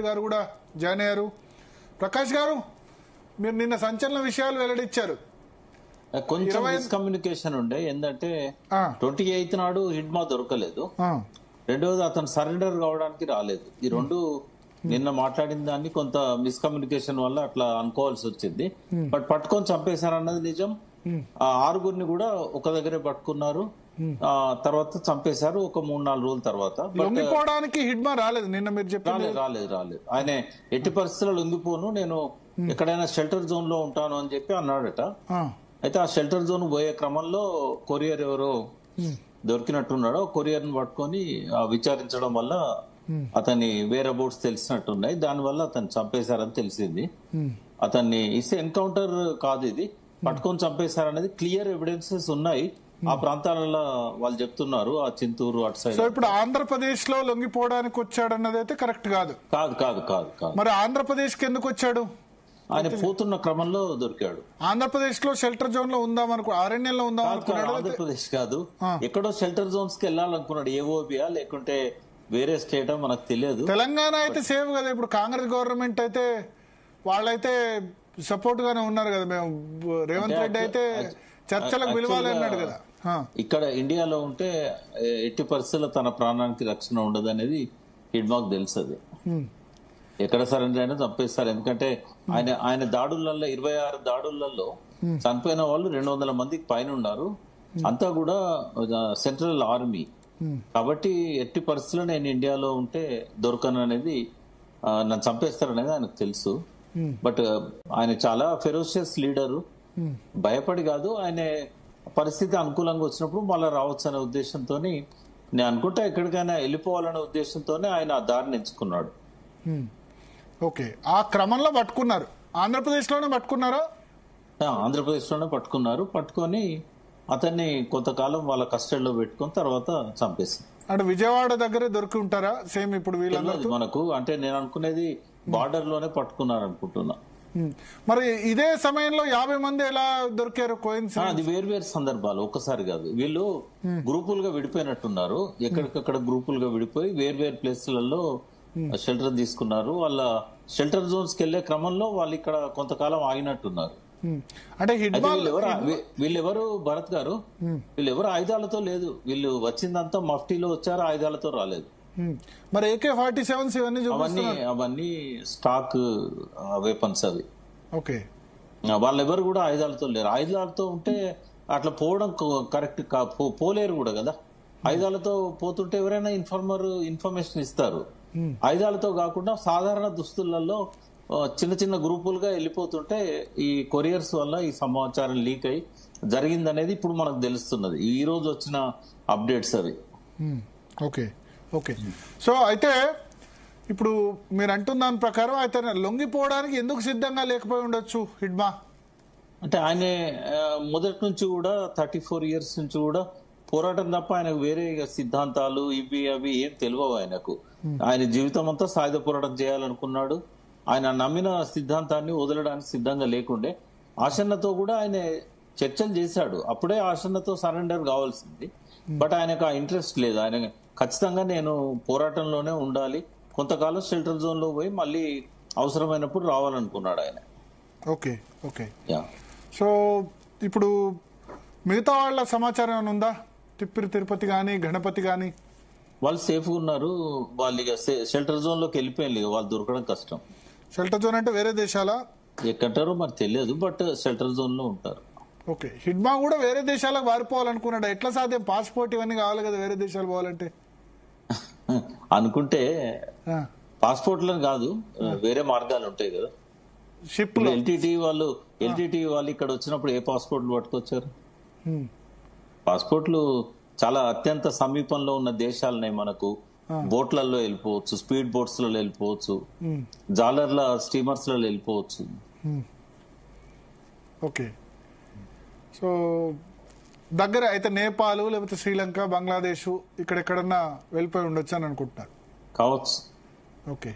గారు కూడా జాయిన్ అయ్యారు. ప్రకాష్ గారు, మీరు నిన్న సంచలన విషయాలు వెల్లడించారు. కొంచెం మిస్కమ్యూనికేషన్ ఉండే. ఏంటంటే 28 నాడు హిడ్మా దొరకలేదు, రెండవది అతను సరెండర్ కావడానికి రాలేదు. ఈ రెండు నిన్న మాట్లాడిన దాన్ని కొంత మిస్కమ్యూనికేషన్ వల్ల అట్లా అనుకోవాల్సి వచ్చింది. బట్ పట్టుకొని చంపేశారన్నది నిజం. ఆ 6గురిని కూడా ఒక దగ్గరే పట్టుకున్నారు, తర్వాత చంపేశారు ఒక 3-4 రోజుల తర్వాత. లొంగిపోవడానికి హిడ్మా రాలేదు నిన్న మీరు చెప్పారు. రాలేదు. ఆయన ఎట్టి పరిస్థితుల్లో లొంగిపోను, నేను ఎక్కడైనా షెల్టర్ జోన్ లో ఉంటాను అని చెప్పి అన్నాడట. అయితే ఆ షెల్టర్ జోన్ పోయే క్రమంలో కొరియర్ ఎవరో దొరికినట్టున్నాడో కొరియర్ ని పట్టుకొని విచారించడం వల్ల అతన్ని వేరే బోట్స్ తెలిసినట్టున్నాయి. దానివల్ల అతన్ని చంపేశారని తెలిసింది. అతన్ని ఎన్కౌంటర్ కాదు, ఇది పట్టుకొని చంపేశారనేది క్లియర్ ఎవిడెన్సెస్ ఉన్నాయి. ఆ ప్రాంతాలలో వాళ్ళు చెప్తున్నారు, ఆ చింతూరు అటు సైడ్. సో ఇప్పుడు ఆంధ్రప్రదేశ్ లో లొంగిపోవడానికి వచ్చాడన్నది అయితే కరెక్ట్ కాదు. మరి ఆంధ్రప్రదేశ్ కి ఎందుకు వచ్చాడు? ఆయన పోతున్న క్రమంలో దొరికాడు. ఆంధ్రప్రదేశ్ లో షెల్టర్ జోన్ లో ఉందామనుకో, అరణ్యంలో ఉందామనుకున్నాడు. ఆంధ్రప్రదేశ్ కాదు, ఎక్కడో షెల్టర్ జోన్స్ కి వెళ్ళాలనుకున్నాడు. ఏఓబియా లేకుంటే వేరే స్టేటా మనకు తెలియదు. తెలంగాణ అయితే సేవ్ కదా. ఇప్పుడు కాంగ్రెస్ గవర్నమెంట్ అయితే వాళ్ళైతే సపోర్ట్ గానే ఉన్నారు కదా. మేము రేవంత్ రెడ్డి అయితే చర్చలకు పిలవాలి అన్నాడు కదా. ఇక్కడ ఇండియాలో ఉంటే ఎట్టి పరిస్థితుల్లో తన ప్రాణానికి రక్షణ ఉండదు అనేది హిడ్మాకు తెలుసు. అది ఎక్కడ సరెండర్ అయినా చంపేస్తారు. ఎందుకంటే ఆయన దాడులలో 26 దాడులలో చనిపోయిన వాళ్ళు 200 మందికి పైన ఉన్నారు. అంతా కూడా సెంట్రల్ ఆర్మీ. కాబట్టి ఎట్టి పరిస్థితుల్లో నేను ఇండియాలో ఉంటే దొరకను అనేది, నన్ను చంపేస్తారనేది ఆయనకు తెలుసు. బట్ ఆయన చాలా ఫెరోషియస్ లీడరు. భయపడి కాదు, ఆయన పరిస్థితి అనుకూలంగా వచ్చినప్పుడు మళ్ళీ రావచ్చు అనే ఉద్దేశంతో, నేను అనుకుంటా ఎక్కడికైనా వెళ్ళిపోవాలనే ఉద్దేశంతోనే ఆయన ఆ దారిని ఎంచుకున్నాడు. ఓకే, ఆ క్రమంలో పట్టుకున్నారు. ఆంధ్రప్రదేశ్ లోనే పట్టుకున్నారా? ఆంధ్రప్రదేశ్ లోనే పట్టుకున్నారు. పట్టుకొని అతన్ని కొంతకాలం వాళ్ళ కస్టడీలో పెట్టుకుని తర్వాత చంపేశారు. అంటే విజయవాడ దగ్గరే దొరికి ఉంటారా సేమ్ ఇప్పుడు వీళ్ళందరూ మనకు? అంటే నేను అనుకునేది బార్డర్ లోనే పట్టుకున్నారు అనుకుంటున్నా. మరి ఇదే సమయంలో 50 మంది ఎలా దొరికారు? అది వేరు సందర్భాలు, ఒక్కసారి కాదు. వీళ్ళు గ్రూపులుగా విడిపోయినట్టున్నారు. ఎక్కడికక్కడ గ్రూపులుగా విడిపోయి వేరు ప్లేస్లలో షెల్టర్ తీసుకున్నారు. వాళ్ళ షెల్టర్ జోన్స్ కి వెళ్లే క్రమంలో వాళ్ళు ఇక్కడ కొంతకాలం ఆగినట్టున్నారు. అంటే వీళ్ళెవరు భరత్ గారు, వీళ్ళెవరు ఆయుధాలతో లేదు. వీళ్ళు వచ్చిందంతా మఫ్టీలో వచ్చారు, ఆయుధాలతో రాలేదు. మరి AK-47 అవన్నీ స్టాక్ వెపన్స్ అవి. ఓకే, వాళ్ళెవరు కూడా ఆయుధాలతో లేరు. ఆయుధాలతో ఉంటే అట్లా పోవడం కరెక్ట్ పోలేరు కూడా కదా. ఆయుధాలతో పోతుంటే ఎవరైనా ఇన్ఫర్మేషన్ ఇస్తారు. ఆయుధాలతో కాకుండా సాధారణ దుస్తులలో చిన్న గ్రూపులుగా వెళ్ళిపోతుంటే ఈ కొరియర్స్ వల్ల ఈ సమాచారం లీక్ అయి జరిగిందనేది ఇప్పుడు మనకు తెలుస్తున్నది. ఈ రోజు వచ్చిన అప్డేట్స్ అవి. ఓకే, సో అయితే ఇప్పుడు మీరు అంటున్న దాని ప్రకారం అయితే లొంగిపోవడానికి ఎందుకు సిద్ధంగా లేకపోయి ఉండొచ్చు హిడ్మా? అంటే ఆయన మొదటి నుంచి కూడా 34 years నుంచి కూడా పోరాటం తప్ప ఆయనకు వేరే సిద్ధాంతాలు ఇవి అవి ఏం తెలియవు ఆయనకు. ఆయన జీవితం అంతా సాయుధ పోరాటం చేయాలనుకున్నాడు. ఆయన నమ్మిన సిద్ధాంతాన్ని వదలడానికి సిద్ధంగా లేకుండే. ఆశన్నతో కూడా ఆయన చర్చలు చేశాడు. అప్పుడే ఆశన్నతో సరెండర్ కావాల్సింది. బట్ ఆయనకు ఆ ఇంట్రెస్ట్ లేదు. ఆయన ఖచ్చితంగా నేను పోరాటంలోనే ఉండాలి, కొంతకాలం షెల్టర్ జోన్ లో పోయి మళ్ళీ అవసరమైనప్పుడు రావాలనుకున్నాడు ఆయన. ఓకే. సో ఇప్పుడు మిగతా వాళ్ళ సమాచారం ఏమైనా ఉందా? తిరుపతి గానీ గణపతి గానీ వాళ్ళు సేఫ్ గా ఉన్నారు. వాళ్ళు ఇక షెల్టర్ జోన్ లోకి వెళ్ళిపోయారు. వాళ్ళు దొరకడం కష్టం. షెల్టర్ జోన్ అంటే వేరే దేశాలా? ఎక్కడారో మరి తెలియదు, బట్ షెల్టర్ జోన్ లో ఉంటారు. ఓకే, హిడ్మా కూడా వేరే దేశాలకు పారిపోవాలనుకున్నాడు. ఎట్లా సాధ్యం? పాస్పోర్ట్ ఇవన్నీ కావాలి కదా వేరే దేశాలు పోవాలంటే. అనుకుంటే పాస్పోర్ట్లను కాదు, వేరే మార్గాలు ఉంటాయి కదా. షిప్ ఎల్టీటీ వాళ్ళు ఇక్కడ వచ్చినప్పుడు ఏ పాస్పోర్ట్లు పట్టుకొచ్చారు? పాస్పోర్ట్లు చాలా అత్యంత సమీపంలో ఉన్న దేశాలున్నాయి మనకు. బోట్లలో వెళ్ళిపోవచ్చు, స్పీడ్ బోట్స్ లలో వెళ్ళిపోవచ్చు, జాలర్ల స్టీమర్స్ లలో వెళ్ళిపోవచ్చు. ఓకే, సో దగ్గర అయితే నేపాల్ లేకపోతే శ్రీలంక, బంగ్లాదేశ్ ఇక్కడెక్కడన్నా వెళ్ళిపోయి ఉండొచ్చు అని అనుకుంటున్నారు. కావచ్చు. ఓకే.